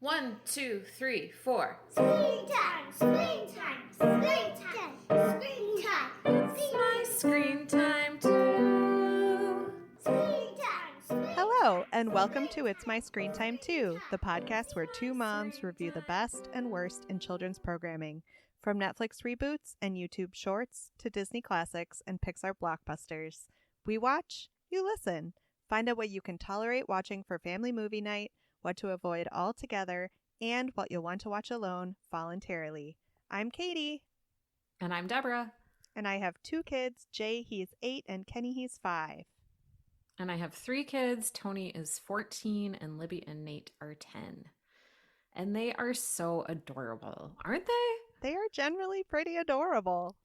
1, 2, 3, 4. Screen time, screen time, screen time, screen time. It's my screen time too. Screen time, screen Hello, and welcome to It's My Screen Time Too, the podcast where two moms review the best and worst in children's programming, from Netflix reboots and YouTube shorts to Disney classics and Pixar blockbusters. We watch, you listen. Find out what you can tolerate watching for family movie night, what to avoid altogether, and what you'll want to watch alone voluntarily. I'm Katie. And I'm Deborah. And I have two kids, Jay, he's 8, and Kenny, he's 5. And I have 3 kids. Tony is 14, and Libby and Nate are 10. And they are so adorable, aren't they? They are generally pretty adorable.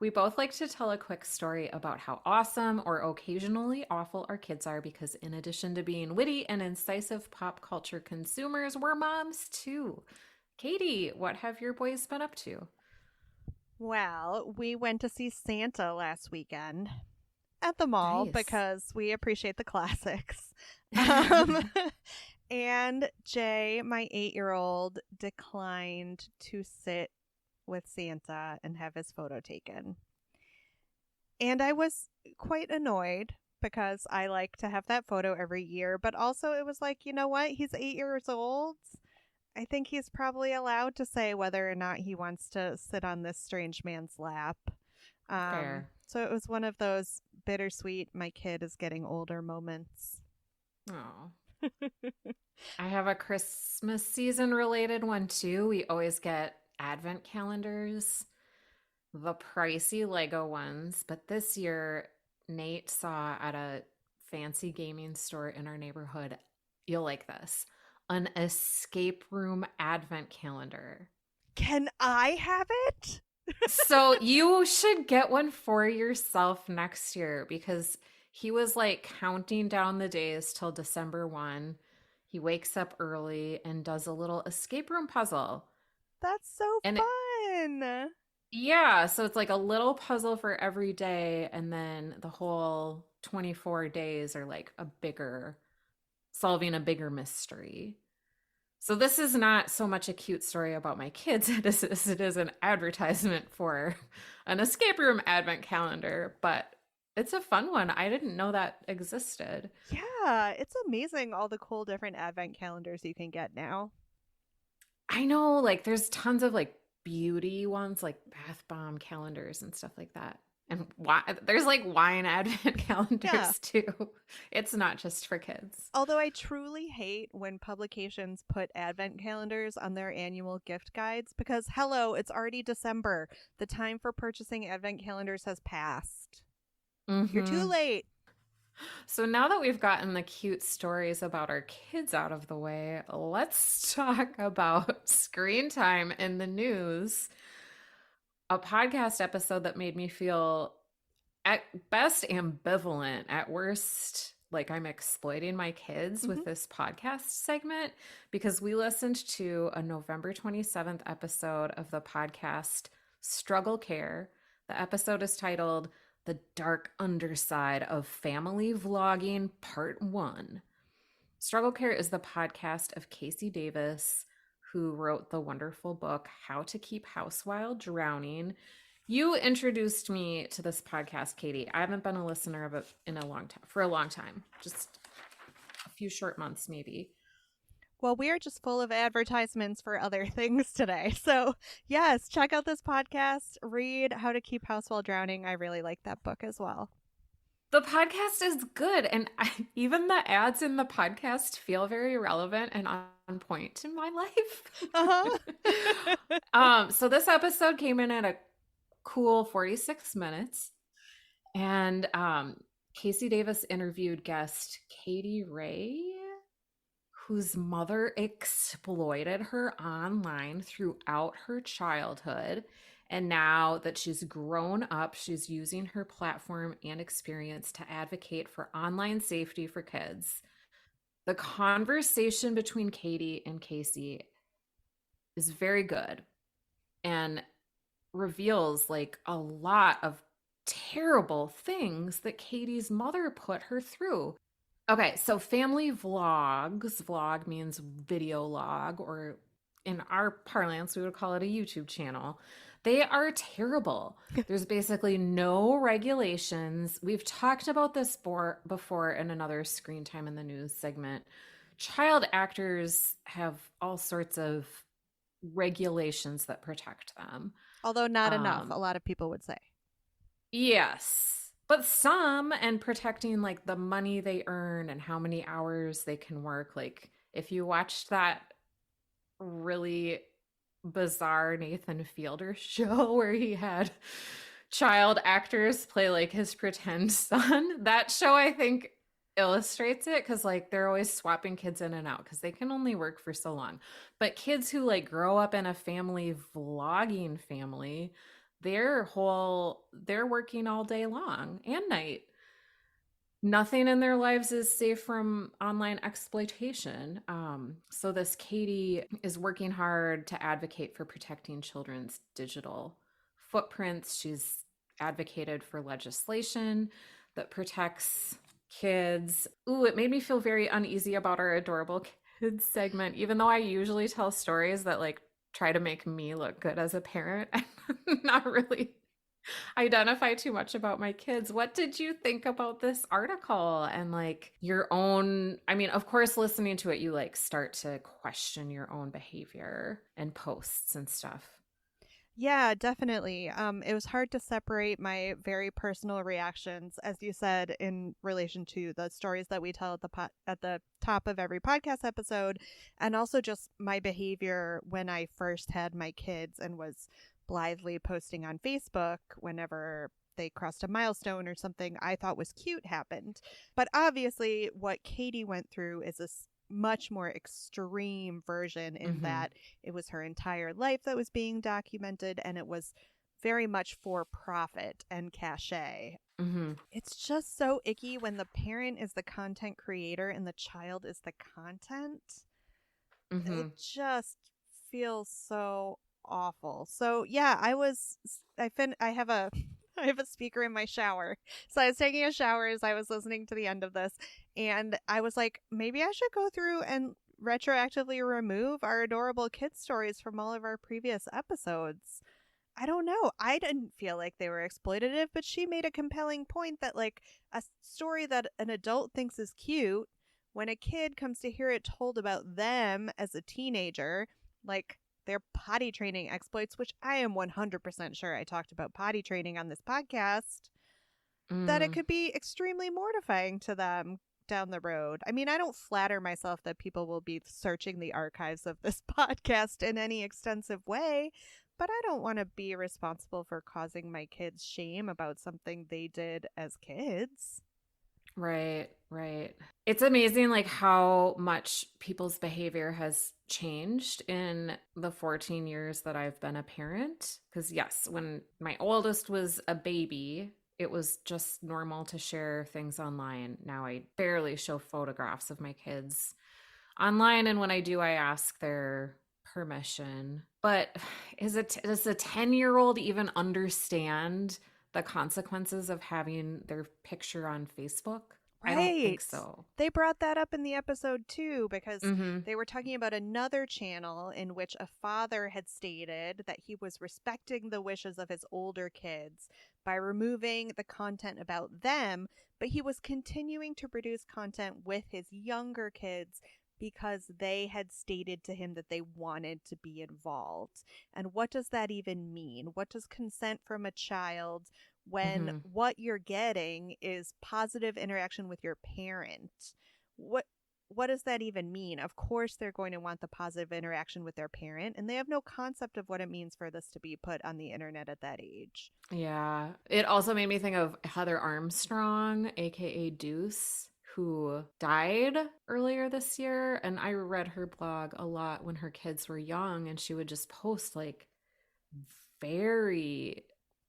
We both like to tell a quick story about how awesome or occasionally awful our kids are because in addition to being witty and incisive pop culture consumers, we're moms too. Katie, what have your boys been up to? Well, we went to see Santa last weekend at the mall Nice. because we appreciate the classics. And Jay, my 8-year-old, declined to sit with Santa and have his photo taken. And I was quite annoyed because I like to have that photo every year, but also it was like, you know what? He's 8 years old. I think he's probably allowed to say whether or not he wants to sit on this strange man's lap. Fair. So it was one of those bittersweet, my kid is getting older moments. Oh. I have a Christmas season related one too. We always get advent calendars, the pricey Lego ones, but this year Nate saw at a fancy gaming store in our neighborhood, you'll like this, an escape room advent calendar. Can I have it? So you should get one for yourself next year because he was like counting down the days till December 1. He wakes up early and does a little escape room puzzle. That's so And fun. Yeah, so it's like a little puzzle for every day, and then the whole 24 days are like solving a bigger mystery. So this is not so much a cute story about my kids as it is an advertisement for an escape room advent calendar, but it's a fun one. I didn't know that existed. Yeah, it's amazing all the cool different advent calendars you can get now. I know, like there's tons of like beauty ones, like bath bomb calendars and stuff like that. And there's like wine advent calendars too. It's not just for kids. Although I truly hate when publications put advent calendars on their annual gift guides because, hello, it's already December. The time for purchasing advent calendars has passed. You're too late. So now that we've gotten the cute stories about our kids out of the way, let's talk about screen time in the news. A podcast episode that made me feel at best ambivalent, at worst like I'm exploiting my kids with this podcast segment, because we listened to a November 27th episode of the podcast Struggle Care. The episode is titled The Dark Underside of Family Vlogging Part 1. Struggle Care is the podcast of Casey Davis, who wrote the wonderful book, How to Keep House While Drowning. You introduced me to this podcast, Katie. I haven't been a listener of it for a long time, just a few short months maybe. Well, we are just full of advertisements for other things today. So, yes, check out this podcast. Read How to Keep House While Drowning. I really like that book as well. The podcast is good, and even the ads in the podcast feel very relevant and on point in my life. So this episode came in at a cool 46 minutes, and Casey Davis interviewed guest Katie Ray, whose mother exploited her online throughout her childhood. And now that she's grown up, she's using her platform and experience to advocate for online safety for kids. The conversation between Katie and Casey is very good and reveals like a lot of terrible things that Katie's mother put her through. Okay, so family vlogs, vlog means video log, or in our parlance, we would call it a YouTube channel. They are terrible. There's basically no regulations. We've talked about this before in another screen time in the news segment. Child actors have all sorts of regulations that protect them. Although not enough, Um, a lot of people would say. Yes. But some, and protecting like the money they earn and how many hours they can work. Like if you watched that really bizarre Nathan Fielder show where he had child actors play like his pretend son, that show I think illustrates it because like they're always swapping kids in and out because they can only work for so long. But kids who like grow up in a family vlogging family, they're working all day long and night. Nothing in their lives is safe from online exploitation. So this Katie is working hard to advocate for protecting children's digital footprints. She's advocated for legislation that protects kids. Ooh, it made me feel very uneasy about our adorable kids segment, even though I usually tell stories that like try to make me look good as a parent and not really identify too much about my kids. What did you think about this article and like your own? I mean, of course, listening to it, you like start to question your own behavior and posts and stuff. Yeah, definitely. It was hard to separate my very personal reactions, as you said, in relation to the stories that we tell at at the top of every podcast episode, and also just my behavior when I first had my kids and was blithely posting on Facebook whenever they crossed a milestone or something I thought was cute happened. But obviously, what Katie went through is a much more extreme version in Mm-hmm. that it was her entire life that was being documented, and it was very much for profit and cachet. Mm-hmm. It's just so icky when the parent is the content creator and the child is the content. It Mm-hmm. just feels so awful. So yeah, I have a I have a speaker in my shower. So I was taking a shower as I was listening to the end of this, and I was like, maybe I should go through and retroactively remove our adorable kid stories from all of our previous episodes. I don't know. I didn't feel like they were exploitative, but she made a compelling point that, like, a story that an adult thinks is cute, when a kid comes to hear it told about them as a teenager, like their potty training exploits, which I am 100% sure I talked about potty training on this podcast, that it Mm. could be extremely mortifying to them down the road. I mean, I don't flatter myself that people will be searching the archives of this podcast in any extensive way, but I don't want to be responsible for causing my kids shame about something they did as kids. Right, right. It's amazing like how much people's behavior has changed in the 14 years that I've been a parent. Because, yes, when my oldest was a baby, it was just normal to share things online. Now I barely show photographs of my kids online. And when I do, I ask their permission. But does a 10-year-old even understand the consequences of having their picture on Facebook? I don't think Right. so. They brought that up in the episode too because Mm-hmm. they were talking about another channel in which a father had stated that he was respecting the wishes of his older kids by removing the content about them, but he was continuing to produce content with his younger kids because they had stated to him that they wanted to be involved. And what does that even mean? What does consent from a child when Mm-hmm. what you're getting is positive interaction with your parent? What what does that even mean? Of course they're going to want the positive interaction with their parent, and they have no concept of what it means for this to be put on the internet at that age. Yeah. It also made me think of Heather Armstrong, aka Deuce, who died earlier this year. And I read her blog a lot when her kids were young, and she would just post like very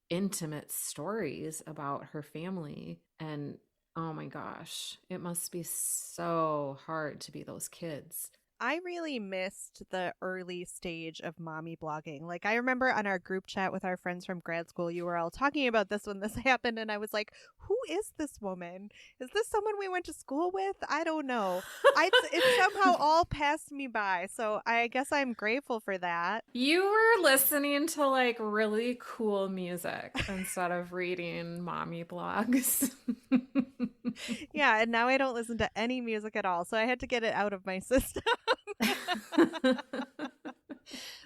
intimate stories about her family. And oh my gosh, it must be so hard to be those kids. I really missed the early stage of mommy blogging. Like, I remember on our group chat with our friends from grad school, you were all talking about this when this happened, and I was like, who is this woman? Is this someone we went to school with? I don't know. It somehow all passed me by, so I guess I'm grateful for that. You were listening to like really cool music instead of reading mommy blogs. Yeah, and now I don't listen to any music at all, so I had to get it out of my system.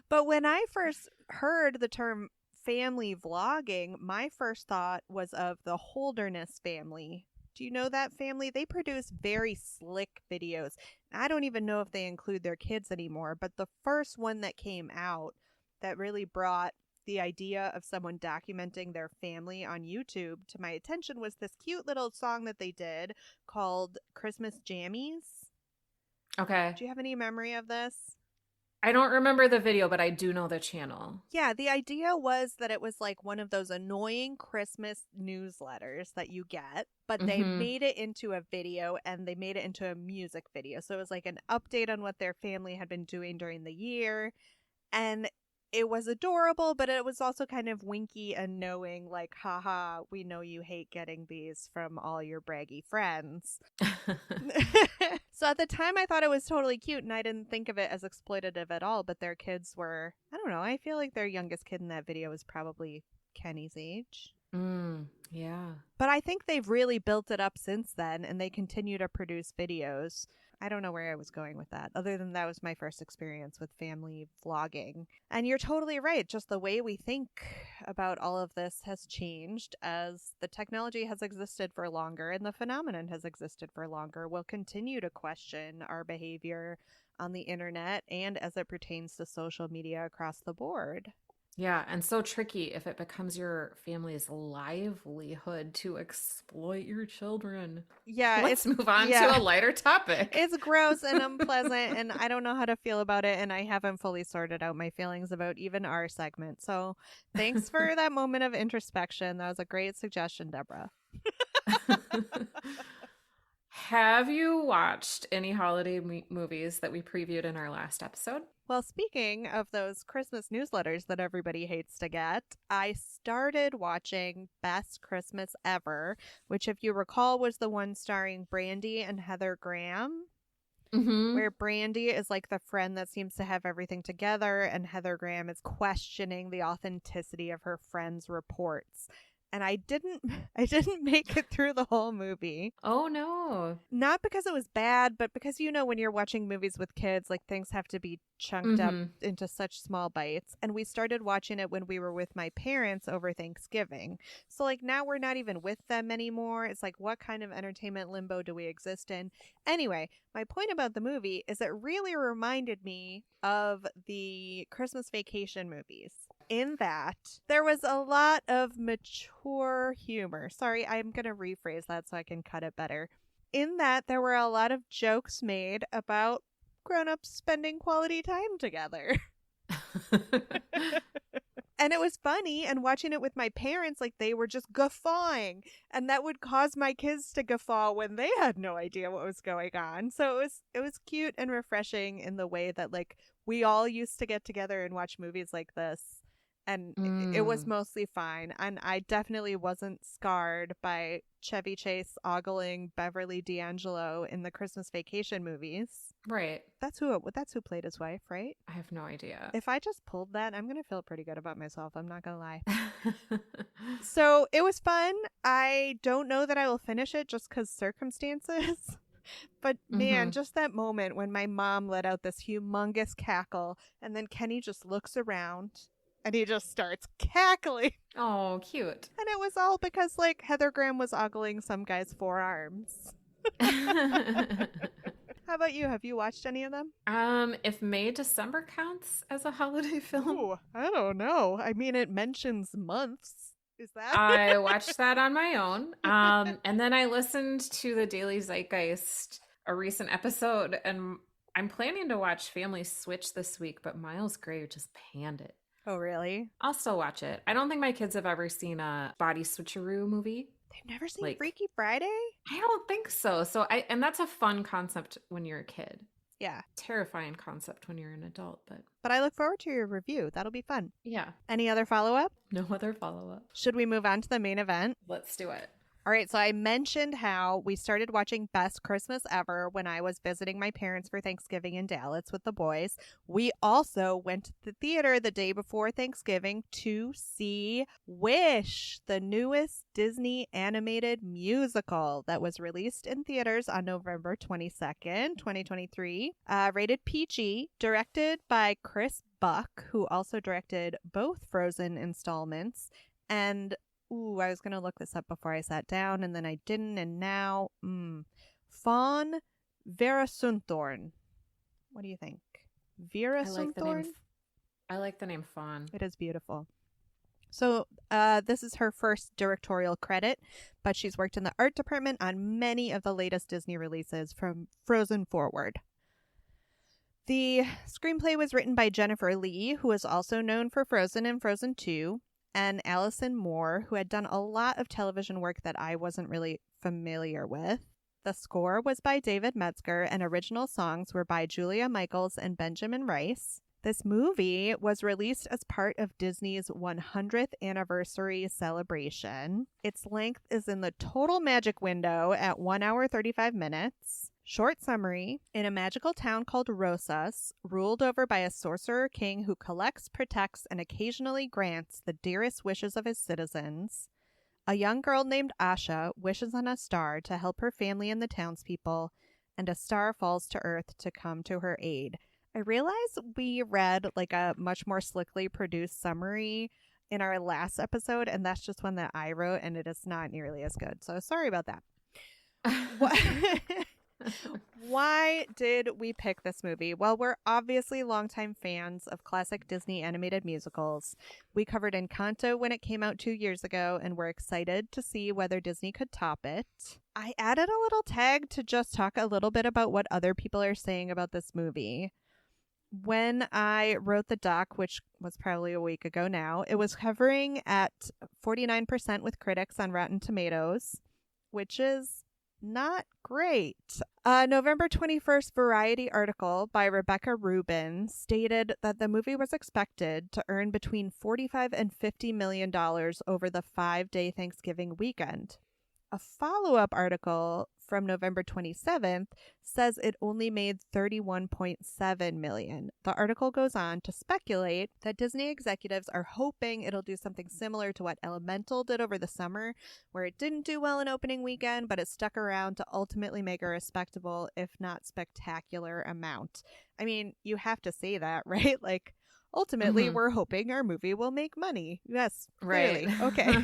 But when I first heard the term family vlogging, my first thought was of the Holderness family. Do you know that family? They produce very slick videos. I don't even know if they include their kids anymore, but the first one that came out that really brought the idea of someone documenting their family on YouTube to my attention was this cute little song that they did called Christmas Jammies. Okay. Do you have any memory of this? I don't remember the video, but I do know the channel. Yeah, the idea was that it was like one of those annoying Christmas newsletters that you get, but they made it into a video and they made it into a music video. So it was like an update on what their family had been doing during the year. And it was adorable, but it was also kind of winky and knowing, like, haha, we know you hate getting these from all your braggy friends. So at the time, I thought it was totally cute, and I didn't think of it as exploitative at all. But their kids were, I don't know, I feel like their youngest kid in that video was probably Kenny's age. Yeah. But I think they've really built it up since then, and they continue to produce videos. I don't know where I was going with that, other than that was my first experience with family vlogging. And you're totally right. Just the way we think about all of this has changed as the technology has existed for longer and the phenomenon has existed for longer. We'll continue to question our behavior on the internet and as it pertains to social media across the board. Yeah, and so tricky if it becomes your family's livelihood to exploit your children. Yeah, Let's move on to a lighter topic. It's gross and unpleasant, and I don't know how to feel about it, and I haven't fully sorted out my feelings about even our segment. So thanks for that moment of introspection. That was a great suggestion, Deborah. Have you watched any holiday movies that we previewed in our last episode? Well, speaking of those Christmas newsletters that everybody hates to get, I started watching Best Christmas Ever, which, if you recall, was the one starring Brandy and Heather Graham. Where Brandy is like the friend that seems to have everything together, and Heather Graham is questioning the authenticity of her friend's reports. And I didn't make it through the whole movie. Oh no. Not because it was bad, but because, you know, when you're watching movies with kids, like, things have to be chunked up into such small bites. And we started watching it when we were with my parents over Thanksgiving. So, like, now we're not even with them anymore. It's like, what kind of entertainment limbo do we exist in? Anyway, my point about the movie is it really reminded me of the Christmas Vacation movies, in that there was a lot of mature humor. Sorry, I'm going to rephrase that so I can cut it better. In that there were a lot of jokes made about grown-ups spending quality time together. And it was funny, and watching it with my parents, like, they were just guffawing, and that would cause my kids to guffaw when they had no idea what was going on. So it was cute and refreshing in the way that, like, we all used to get together and watch movies like this. And it was mostly fine. And I definitely wasn't scarred by Chevy Chase ogling Beverly D'Angelo in the Christmas Vacation movies. Right. That's who played his wife, right? I have no idea. If I just pulled that, I'm going to feel pretty good about myself. I'm not going to lie. So it was fun. I don't know that I will finish it just because circumstances. But man, just that moment when my mom let out this humongous cackle and then Kenny just looks around and he just starts cackling. Oh, cute. And it was all because, like, Heather Graham was ogling some guy's forearms. How about you? Have you watched any of them? If May December counts as a holiday film. Ooh, I don't know. I mean, it mentions months. Is that? I watched that on my own. And then I listened to the Daily Zeitgeist, a recent episode, and I'm planning to watch Family Switch this week, but Miles Gray just panned it. Oh, really? I'll still watch it. I don't think my kids have ever seen a body switcheroo movie. They've never seen Like, Freaky Friday? I don't think so. And that's a fun concept when you're a kid. Yeah. Terrifying concept when you're an adult, But I look forward to your review. That'll be fun. yeah, Any other follow-up? no other follow-up. Should we move on to the main event? Let's do it. All right, so I mentioned how we started watching Best Christmas Ever when I was visiting my parents for Thanksgiving in Dallas with the boys. We also went to the theater the day before Thanksgiving to see Wish, the newest Disney animated musical that was released in theaters on November 22nd, 2023. Rated PG, directed by Chris Buck, who also directed both Frozen installments, and I was going to look this up before I sat down, and then I didn't, and now, Fawn Verasunthorn. What do you think? Vera Sunthorn? I like the name Fawn. It is beautiful. So this is her first directorial credit, but she's worked in the art department on many of the latest Disney releases from Frozen forward. The screenplay was written by Jennifer Lee, who is also known for Frozen and Frozen 2. And Allison Moore, who had done a lot of television work that I wasn't really familiar with. The score was by David Metzger, and original songs were by Julia Michaels and Benjamin Rice. This movie was released as part of Disney's 100th anniversary celebration. Its length is in the total magic window at 1 hour 35 minutes. Short summary: in a magical town called Rosas, ruled over by a sorcerer king who collects, protects, and occasionally grants the dearest wishes of his citizens, a young girl named Asha wishes on a star to help her family and the townspeople, and a star falls to Earth to come to her aid. I realize we read like a much more slickly produced summary in our last episode, and that's just one that I wrote, and it is not nearly as good. So sorry about that. Why did we pick this movie? Well, we're obviously longtime fans of classic Disney animated musicals. We covered Encanto when it came out 2 years ago, and we're excited to see whether Disney could top it. I added a little tag to just talk a little bit about what other people are saying about this movie. When I wrote the doc, which was probably a week ago now, it was hovering at 49% with critics on Rotten Tomatoes, which is not great. A November 21st Variety article by Rebecca Rubin stated that the movie was expected to earn between $45 and $50 million over the 5-day Thanksgiving weekend. A follow-up article from November 27th says it only made $31.7 million. The article goes on to speculate that Disney executives are hoping it'll do something similar to what Elemental did over the summer, where it didn't do well in opening weekend, but it stuck around to ultimately make a respectable, if not spectacular, amount. I mean, you have to say that, right? Like, ultimately, we're hoping our movie will make money. Yes, clearly. Right. Okay.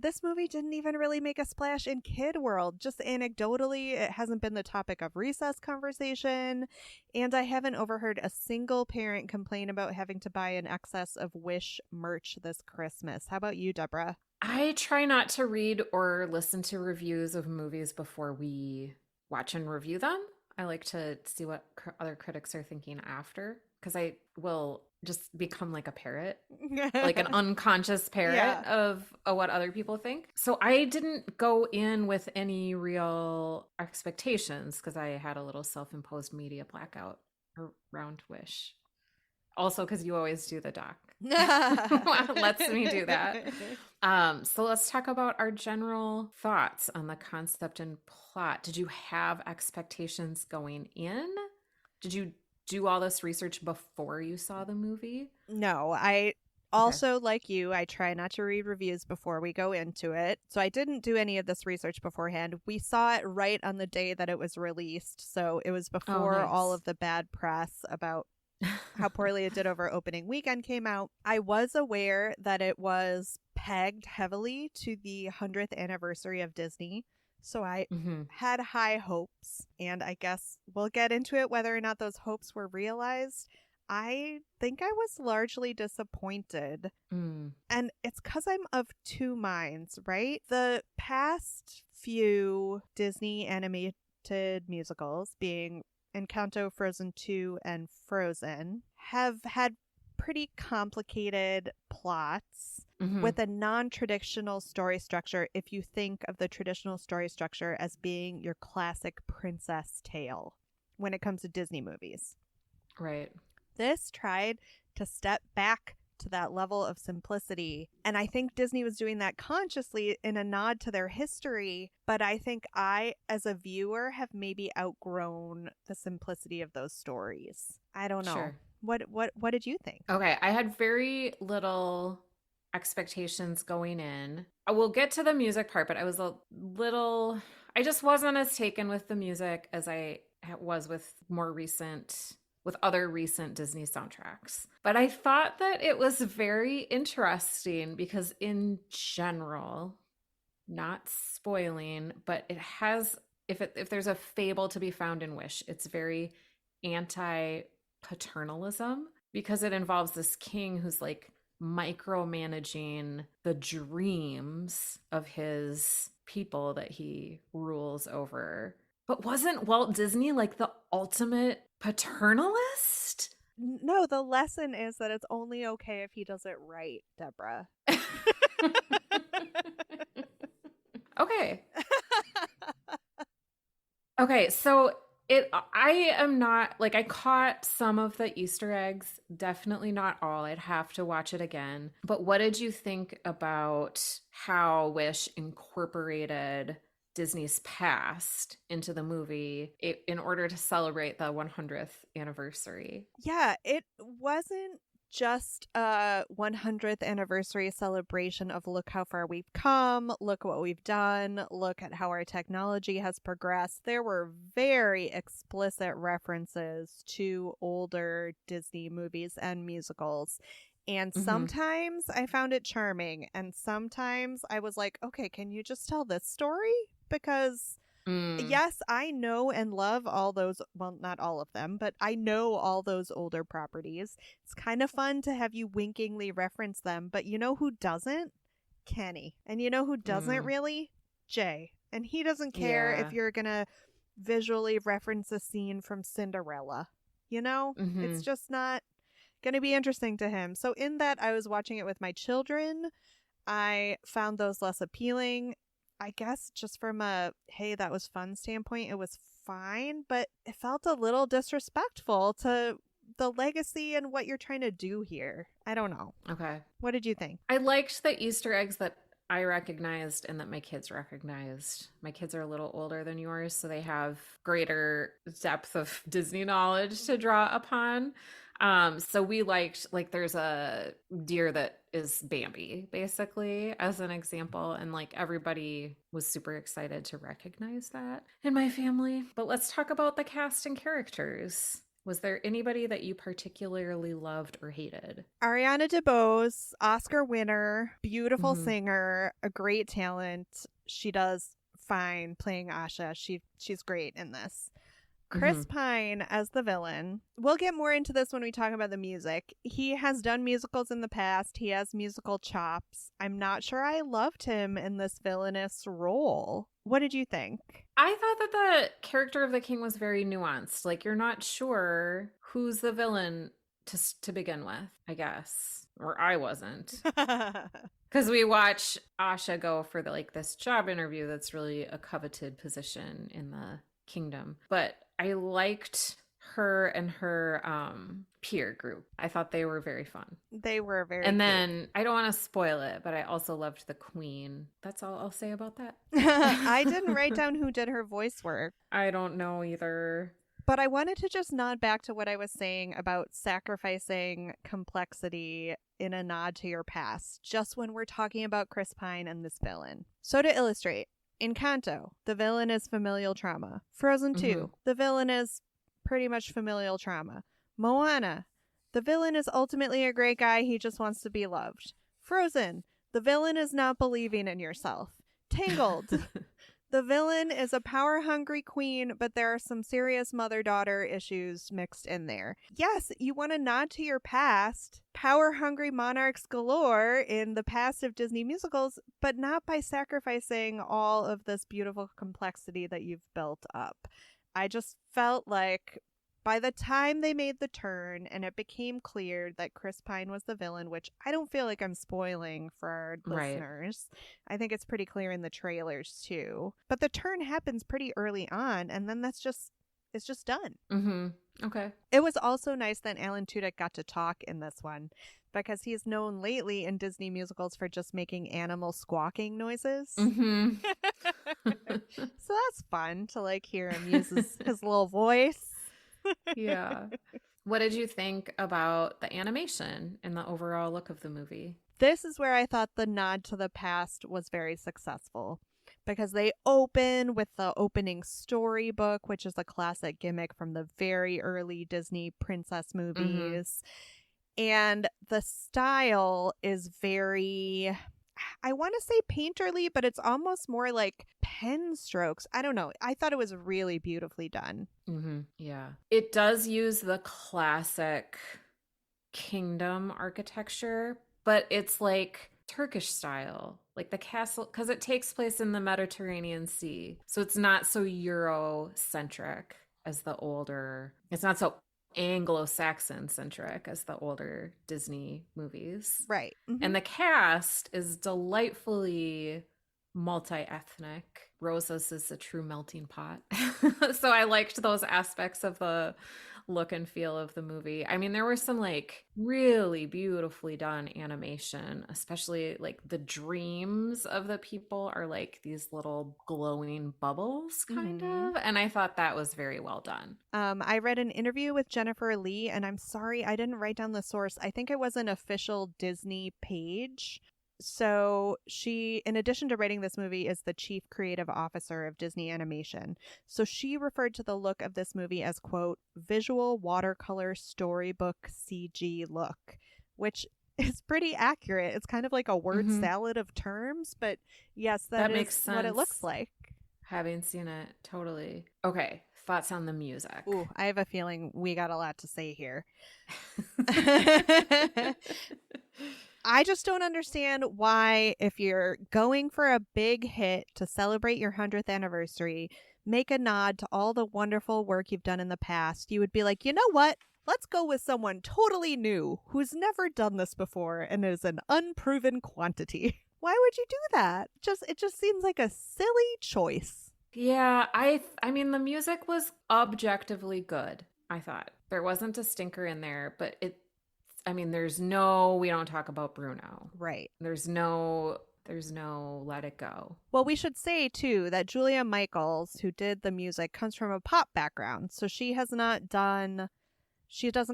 This movie didn't even really make a splash in kid world. Just anecdotally, it hasn't been the topic of recess conversation. And I haven't overheard a single parent complain about having to buy an excess of Wish merch this Christmas. How about you, Deborah? I try not to read or listen to reviews of movies before we watch and review them. I like to see what other critics are thinking after, because I will just become like a parrot, like an unconscious parrot of what other people think. So I didn't go in with any real expectations because I had a little self-imposed media blackout around Wish. Also because you always do the doc. Lets me do that. So let's talk about our general thoughts on the concept and plot. Did you have expectations going in? Did you do all this research before you saw the movie? No, I also, like you, I try not to read reviews before we go into it. So I didn't do any of this research beforehand. We saw it right on the day that it was released. So it was before all of the bad press about how poorly it did over opening weekend came out. I was aware that it was pegged heavily to the 100th anniversary of Disney. So I had high hopes, and I guess we'll get into it whether or not those hopes were realized. I think I was largely disappointed. And it's because I'm of two minds, right? The past few Disney animated musicals, being Encanto, Frozen 2, and Frozen, have had pretty complicated plots with a non-traditional story structure, if you think of the traditional story structure as being your classic princess tale. when it comes to Disney movies. Right. This tried to step back to that level of simplicity. And I think Disney was doing that consciously in a nod to their history. But I think I, as a viewer, have maybe outgrown the simplicity of those stories. I don't know. Sure. What did you think? Okay, I had very little expectations going in. I will get to the music part, but I just wasn't as taken with the music as I was with other recent Disney soundtracks. But I thought that it was very interesting because in general, not spoiling, but it has if there's a fable to be found in Wish, it's very anti-paternalism because it involves this king who's like micromanaging the dreams of his people that he rules over. But wasn't Walt Disney like the ultimate paternalist? No, the lesson is that it's only okay if he does it right, Deborah. Okay. Okay, so I am not like I caught some of the Easter eggs, definitely not all. I'd have to watch it again. But what did you think about how Wish incorporated Disney's past into the movie in order to celebrate the 100th anniversary? Yeah, it wasn't just a 100th anniversary celebration of look how far we've come, look what we've done, look at how our technology has progressed. There were very explicit references to older Disney movies and musicals. And sometimes I found it charming, and sometimes I was like, okay, can you just tell this story? Because yes, I know and love all those, well, not all of them, but I know all those older properties. It's kind of fun to have you winkingly reference them, but you know who doesn't? Kenny. And you know who doesn't really? Jay. And he doesn't care if you're going to visually reference a scene from Cinderella. You know? It's just not going to be interesting to him. So in that, I was watching it with my children. I found those less appealing. I guess just from a, hey, that was fun standpoint, it was fine, but it felt a little disrespectful to the legacy and what you're trying to do here. I don't know. Okay. What did you think? I liked the Easter eggs that I recognized and that my kids recognized. My kids are a little older than yours, so they have greater depth of Disney knowledge to draw upon. So we liked, like, there's a deer that is Bambi, basically, as an example. And like everybody was super excited to recognize that in my family. But let's talk about the cast and characters. Was there anybody that you particularly loved or hated? Ariana DeBose, Oscar winner, beautiful singer, a great talent. She does fine playing Asha. She's great in this. Chris Pine as the villain. We'll get more into this when we talk about the music. He has done musicals in the past. He has musical chops. I'm not sure I loved him in this villainous role. What did you think? I thought that the character of the king was very nuanced. Like, you're not sure who's the villain to begin with, I guess. Or I wasn't. Because we watch Asha go for this job interview that's really a coveted position in the kingdom. But I liked her and her peer group. I thought they were very fun. They were very And cute. then I don't want to spoil it, but I also loved the queen. That's all I'll say about that. I didn't write down who did her voice work. I don't know either. But I wanted to just nod back to what I was saying about sacrificing complexity in a nod to your past, just when we're talking about Chris Pine and this villain. So to illustrate, Encanto, the villain is familial trauma. Frozen 2, the villain is pretty much familial trauma. Moana, the villain is ultimately a great guy, he just wants to be loved. Frozen, the villain is not believing in yourself. Tangled, the villain is a power-hungry queen, but there are some serious mother-daughter issues mixed in there. Yes, you want to nod to your past, power-hungry monarchs galore in the past of Disney musicals, but not by sacrificing all of this beautiful complexity that you've built up. I just felt like by the time they made the turn and it became clear that Chris Pine was the villain, which I don't feel like I'm spoiling for our listeners. I think it's pretty clear in the trailers too. But the turn happens pretty early on, and then it's is just done. Mm-hmm. Okay. It was also nice that Alan Tudyk got to talk in this one because he's known lately in Disney musicals for just making animal squawking noises. Mm-hmm. So that's fun to like hear him use his little voice. Yeah. What did you think about the animation and the overall look of the movie? This is where I thought the nod to the past was very successful because they open with the opening storybook, which is a classic gimmick from the very early Disney princess movies. And the style is very, I want to say painterly, but it's almost more like pen strokes. I don't know. I thought it was really beautifully done. Mm-hmm. Yeah. It does use the classic kingdom architecture, but it's like Turkish style, like the castle, because it takes place in the Mediterranean Sea. So it's not so Eurocentric as the older, it's not so Anglo-Saxon centric as the older Disney movies. Right. Mm-hmm. And the cast is delightfully multi-ethnic. Rosa's is a true melting pot. So I liked those aspects of the look and feel of the movie. I mean, there were some like really beautifully done animation, especially like the dreams of the people are like these little glowing bubbles kind of. And I thought that was very well done. I read an interview with Jennifer Lee, and I'm sorry I didn't write down the source. I think it was an official Disney page. So she, in addition to writing this movie, is the chief creative officer of Disney Animation. So she referred to the look of this movie as, quote, visual watercolor storybook CG look, which is pretty accurate. It's kind of like a word salad of terms, but yes, that makes is sense. what it looks like. Having seen it, totally. Okay, thoughts on the music. Ooh, I have a feeling we got a lot to say here. I just don't understand why, if you're going for a big hit to celebrate your 100th anniversary, make a nod to all the wonderful work you've done in the past. You would be like, you know what? Let's go with someone totally new who's never done this before and is an unproven quantity. Why would you do that? It just seems like a silly choice. Yeah, I mean, the music was objectively good, I thought. There wasn't a stinker in there, but we don't talk about Bruno. Right. There's no Let It Go. Well, we should say, too, that Julia Michaels, who did the music, comes from a pop background. So she doesn't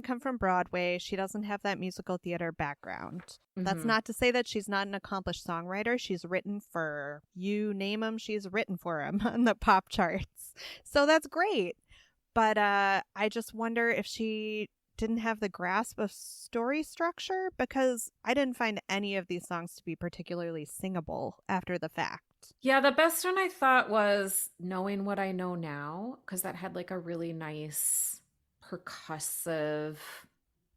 come from Broadway. She doesn't have that musical theater background. That's not to say that she's not an accomplished songwriter. She's written for, you name them, she's written for them on the pop charts. So that's great. But I just wonder if she didn't have the grasp of story structure, because I didn't find any of these songs to be particularly singable after the fact. Yeah, the best one I thought was Knowing What I Know Now, because that had like a really nice percussive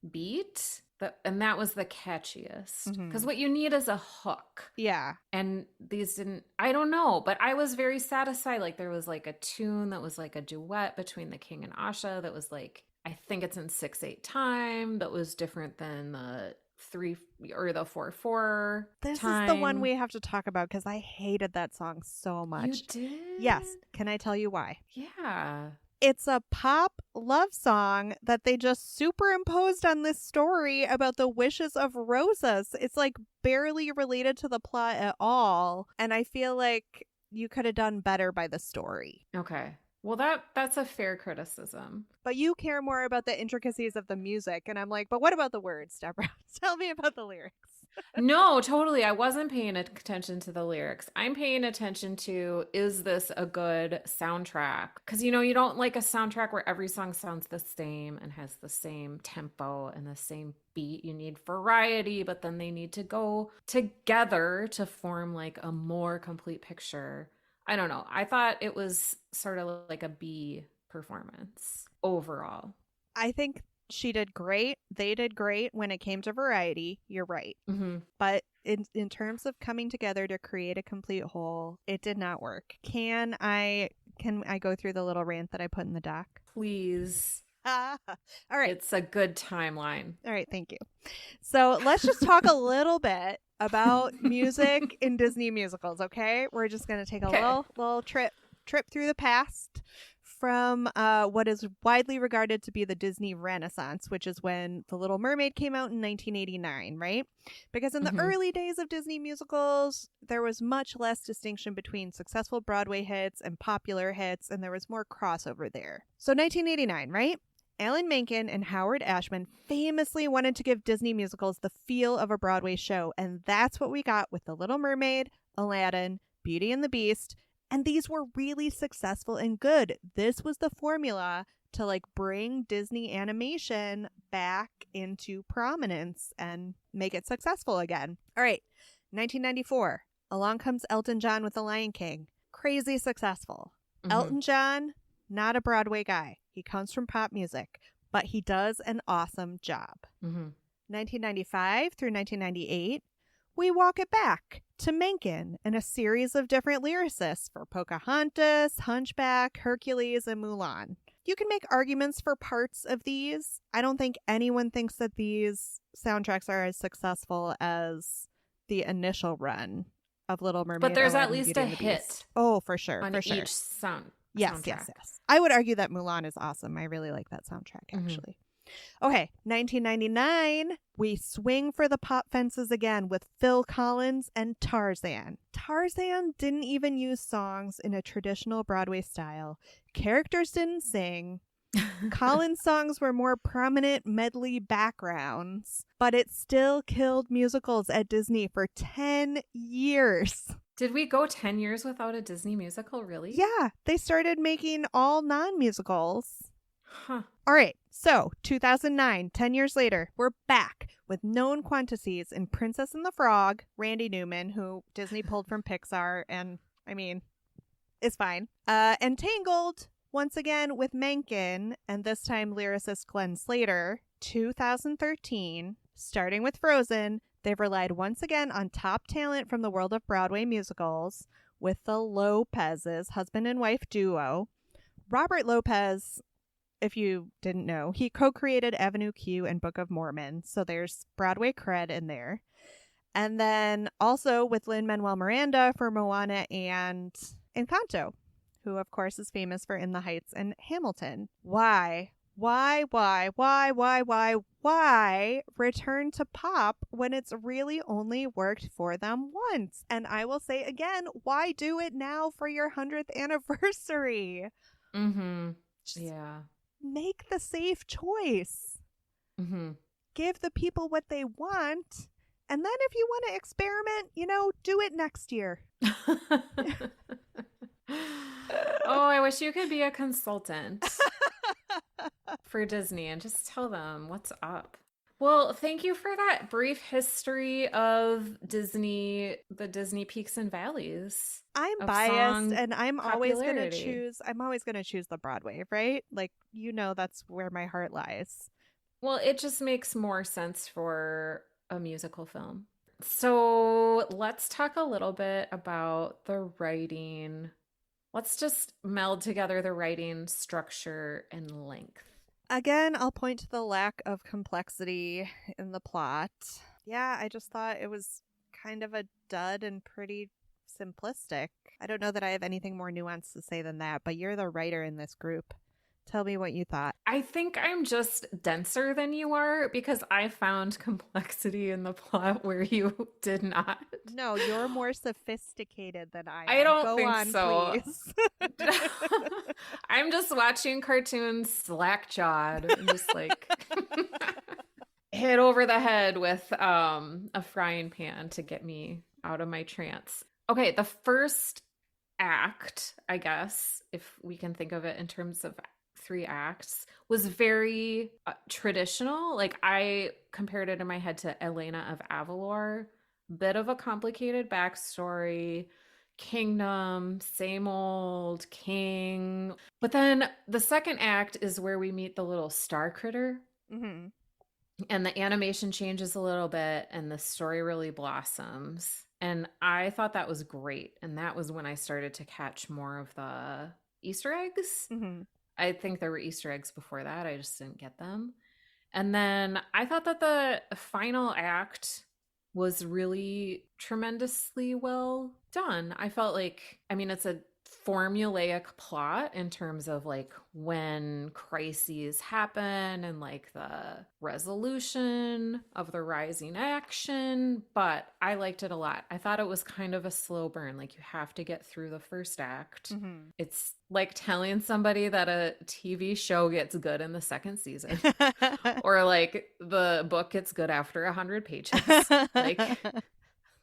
beat. And that was the catchiest. Because what you need is a hook. Yeah. And these didn't, I don't know, but I was very satisfied. Like there was like a tune that was like a duet between the King and Asha that was like, I think it's in 6/8 time, that was different than the 3 or the 4/4 This time. is the one we have to talk about because I hated that song so much. You did? Yes. Can I tell you why? Yeah. It's a pop love song that they just superimposed on this story about the wishes of Rosas. It's like barely related to the plot at all. And I feel like you could have done better by the story. Okay. Well, that's a fair criticism. But you care more about the intricacies of the music. And I'm like, but what about the words, Deborah? Tell me about the lyrics. No, totally. I wasn't paying attention to the lyrics. I'm paying attention to, is this a good soundtrack? Because, you don't like a soundtrack where every song sounds the same and has the same tempo and the same beat. You need variety, but then they need to go together to form like a more complete picture. I don't know. I thought it was sort of like a B performance overall. I think she did great. They did great when it came to variety. You're right. But in terms of coming together to create a complete whole, it did not work. Can I go through the little rant that I put in the doc? Please. All right. It's a good timeline. All right. Thank you. So let's just talk a little bit about music in Disney musicals, okay? We're just going to take a little trip through the past from what is widely regarded to be the Disney Renaissance, which is when The Little Mermaid came out in 1989, right? Because in the Mhm. early days of Disney musicals, there was much less distinction between successful Broadway hits and popular hits, and there was more crossover there. So 1989, right? Alan Menken and Howard Ashman famously wanted to give Disney musicals the feel of a Broadway show, and that's what we got with The Little Mermaid, Aladdin, Beauty and the Beast, and these were really successful and good. This was the formula to like bring Disney animation back into prominence and make it successful again. All right, 1994. Along comes Elton John with The Lion King. Crazy successful. Mhm. Elton John, not a Broadway guy. He comes from pop music, but he does an awesome job. Mhm. 1995 through 1998, we walk it back to Menken and a series of different lyricists for Pocahontas, Hunchback, Hercules, and Mulan. You can make arguments for parts of these. I don't think anyone thinks that these soundtracks are as successful as the initial run of Little But Mermaid, there's at Aladdin, least Beauty a and the hit Beast. Oh, for sure, on for sure. each Yes, soundtrack. yes, yes. I would argue that Mulan is awesome. I really like that soundtrack, Mhm. actually. Okay, 1999, we swing for the pop fences again with Phil Collins and Tarzan. Tarzan didn't even use songs in a traditional Broadway style. Characters didn't sing. Collins' songs were more prominent medley backgrounds, but it still killed musicals at Disney for 10 years. Did we go 10 years without a Disney musical, really? Yeah, they started making all non-musicals. Huh. All right, so 2009, 10 years later, we're back with known quantities in Princess and the Frog, Randy Newman, who Disney pulled from Pixar, and I mean, is fine. And Tangled, once again with Menken, and this time lyricist Glenn Slater. 2013, starting with Frozen, they've relied once again on top talent from the world of Broadway musicals with the Lopez's husband and wife duo. Robert Lopez, if you didn't know, he co-created Avenue Q and Book of Mormon, so there's Broadway cred in there. And then also with Lin-Manuel Miranda for Moana and Encanto, who of course is famous for In the Heights and Hamilton. Why return to pop when it's really only worked for them once? And I will say again, why do it now for your 100th anniversary? Mm-hmm. Just Yeah. make the safe choice. Mm-hmm. Give the people what they want. And then if you want to experiment, do it next year. Oh, I wish you could be a consultant for Disney and just tell them what's up. Well, thank you for that brief history of Disney, the Disney peaks and valleys I'm of biased song and I'm always going to popularity. choose the Broadway, right? Like, that's where my heart lies. Well, it just makes more sense for a musical film. So let's talk a little bit about the writing. Let's just meld together the writing structure and length. Again, I'll point to the lack of complexity in the plot. Yeah, I just thought it was kind of a dud and pretty simplistic. I don't know that I have anything more nuanced to say than that, but you're the writer in this group. Tell me what you thought. I think I'm just denser than you are because I found complexity in the plot where you did not. No, you're more sophisticated than I am. I don't Go think on, so. please. I'm just watching cartoons slack jawed and just like hit over the head with a frying pan to get me out of my trance. Okay, the first act, I guess, if we can think of it in terms of 3 acts, was very traditional. Like I compared it in my head to Elena of Avalor. Bit of a complicated backstory, kingdom, same old king. But then the second act is where we meet the little star critter. Mm-hmm. And the animation changes a little bit and the story really blossoms. And I thought that was great. And that was when I started to catch more of the Easter eggs. Mm-hmm. I think there were Easter eggs before that. I just didn't get them. And then I thought that the final act was really tremendously well done. I felt like, I mean, it's a formulaic plot in terms of like when crises happen and like the resolution of the rising action, but I liked it a lot. I thought it was kind of a slow burn. Like you have to get through the first act. Mm-hmm. It's like telling somebody that a TV show gets good in the second season or like the book gets good after 100 pages. Like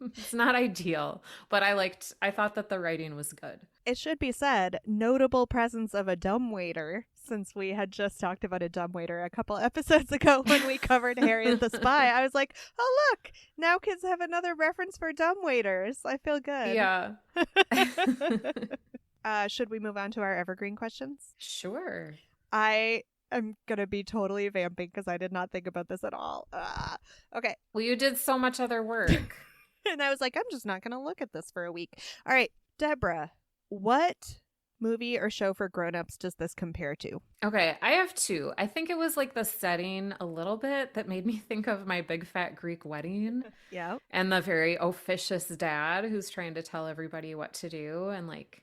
it's not ideal, but I thought that the writing was good. It should be said, notable presence of a dumbwaiter, since we had just talked about a dumbwaiter a couple episodes ago when we covered Harriet the Spy. I was like, oh, look, now kids have another reference for dumbwaiters. I feel good. Yeah. Should we move on to our evergreen questions? Sure. I am going to be totally vamping because I did not think about this at all. Okay. Well, you did so much other work. And I was like, I'm just not going to look at this for a week. All right, Deborah, what movie or show for grown-ups does this compare to? Okay, I have two. I think it was like the setting a little bit that made me think of My Big Fat Greek Wedding. Yeah. And the very officious dad who's trying to tell everybody what to do and like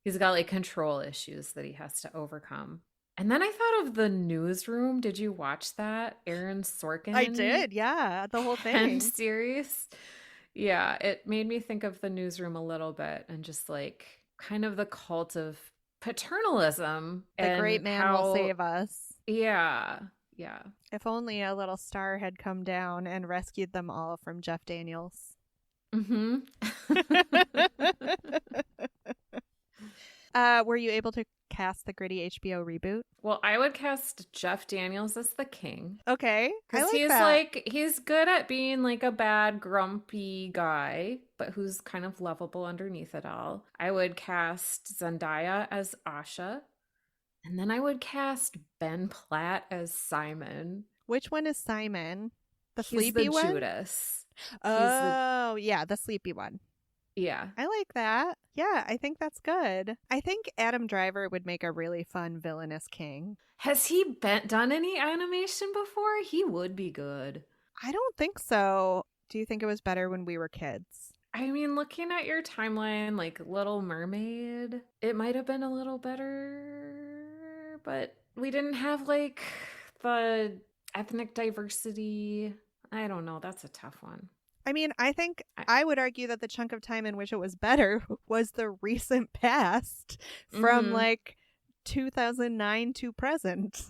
he's got like control issues that he has to overcome. And then I thought of The Newsroom. Did you watch that? Aaron Sorkin? I did, yeah, the whole thing. Series. Yeah, it made me think of The Newsroom a little bit and just like kind of the cult of paternalism. The great man will save us. Yeah, yeah. If only a little star had come down and rescued them all from Jeff Daniels. Mm-hmm. Were you able to cast the gritty HBO reboot? Well, I would cast Jeff Daniels as the king. Okay. Because he's good at being like a bad, grumpy guy, but who's kind of lovable underneath it all. I would cast Zendaya as Asha. And then I would cast Ben Platt as Simon. Which one is Simon? The He's sleepy the one? Judas. Yeah, the sleepy one. Yeah. I like that. Yeah, I think that's good. I think Adam Driver would make a really fun villainous king. Has he done any animation before? He would be good. I don't think so. Do you think it was better when we were kids? I mean, looking at your timeline, like Little Mermaid, it might have been a little better, but we didn't have like the ethnic diversity. I don't know. That's a tough one. I mean, I think I would argue that the chunk of time in which it was better was the recent past from like 2009 to present.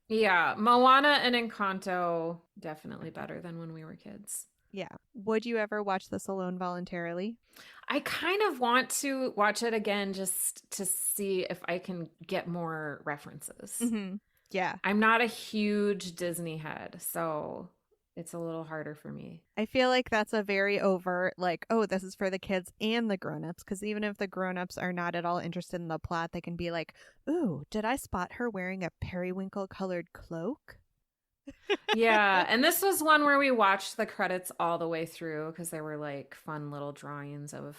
Yeah, Moana and Encanto definitely better than when we were kids. Yeah. Would you ever watch this alone voluntarily? I kind of want to watch it again just to see if I can get more references. Mm-hmm. Yeah. I'm not a huge Disney head, so it's a little harder for me. I feel like that's a very overt, like, oh, this is for the kids and the grown-ups, because even if the grown-ups are not at all interested in the plot, they can be like, ooh, did I spot her wearing a periwinkle-colored cloak? Yeah, and this was one where we watched the credits all the way through because there were like fun little drawings of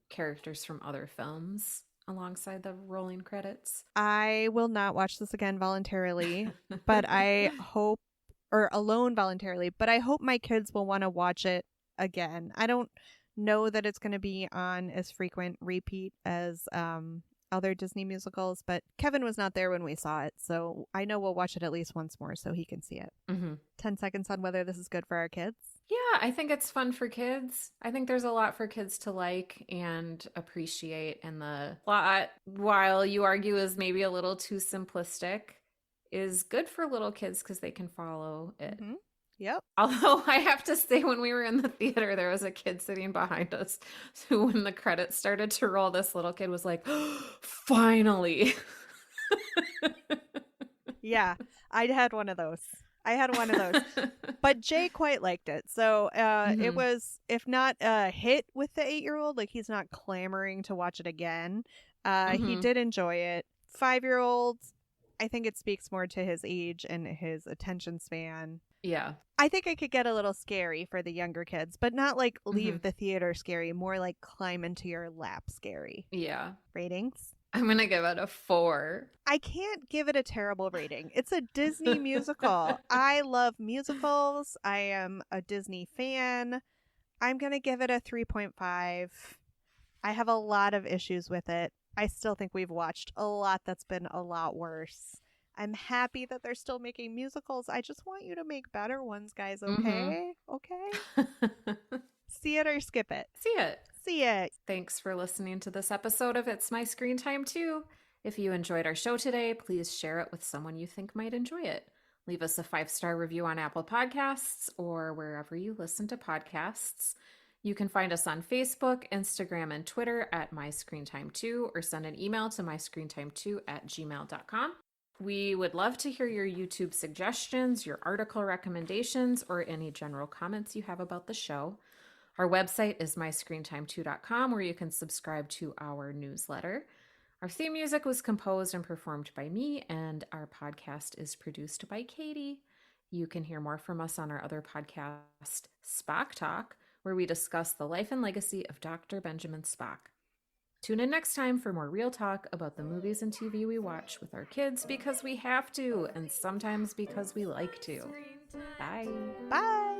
characters from other films alongside the rolling credits. I will not watch this again voluntarily, but I hope, or alone voluntarily, but I hope my kids will want to watch it again. I don't know that it's going to be on as frequent repeat as other Disney musicals, but Kevin was not there when we saw it, so I know we'll watch it at least once more so he can see it. 10 seconds on whether this is good for our kids. Yeah, I think it's fun for kids. I think there's a lot for kids to like and appreciate, and the plot, while you argue is maybe a little too simplistic, is good for little kids because they can follow it. Mm-hmm. Yep. Although I have to say, when we were in the theater, there was a kid sitting behind us who, when the credits started to roll, this little kid was like, oh, finally. Yeah, I had one of those. But Jay quite liked it. So it was, if not a hit with the 8-year-old, like he's not clamoring to watch it again. He did enjoy it. 5-year-olds, I think it speaks more to his age and his attention span. Yeah. I think it could get a little scary for the younger kids, but not like leave the theater scary, more like climb into your lap scary. Yeah. Ratings? I'm going to give it a 4. I can't give it a terrible rating. It's a Disney musical. I love musicals. I am a Disney fan. I'm going to give it a 3.5. I have a lot of issues with it. I still think we've watched a lot that's been a lot worse. I'm happy that they're still making musicals. I just want you to make better ones, guys, Mm-hmm. okay? Okay? See it or skip it. See it. See it. Thanks for listening to this episode of It's My Screen Time Too. If you enjoyed our show today, please share it with someone you think might enjoy it. Leave us a 5-star review on Apple Podcasts or wherever you listen to podcasts. You can find us on Facebook, Instagram, and Twitter at MyScreenTime2 or send an email to myscreentime2@gmail.com. We would love to hear your YouTube suggestions, your article recommendations, or any general comments you have about the show. Our website is myscreentime2.com, where you can subscribe to our newsletter. Our theme music was composed and performed by me, and our podcast is produced by Katie. You can hear more from us on our other podcast, Spock Talk, where we discuss the life and legacy of Dr. Benjamin Spock. Tune in next time for more real talk about the movies and TV we watch with our kids because we have to, and sometimes because we like to. Bye. Bye.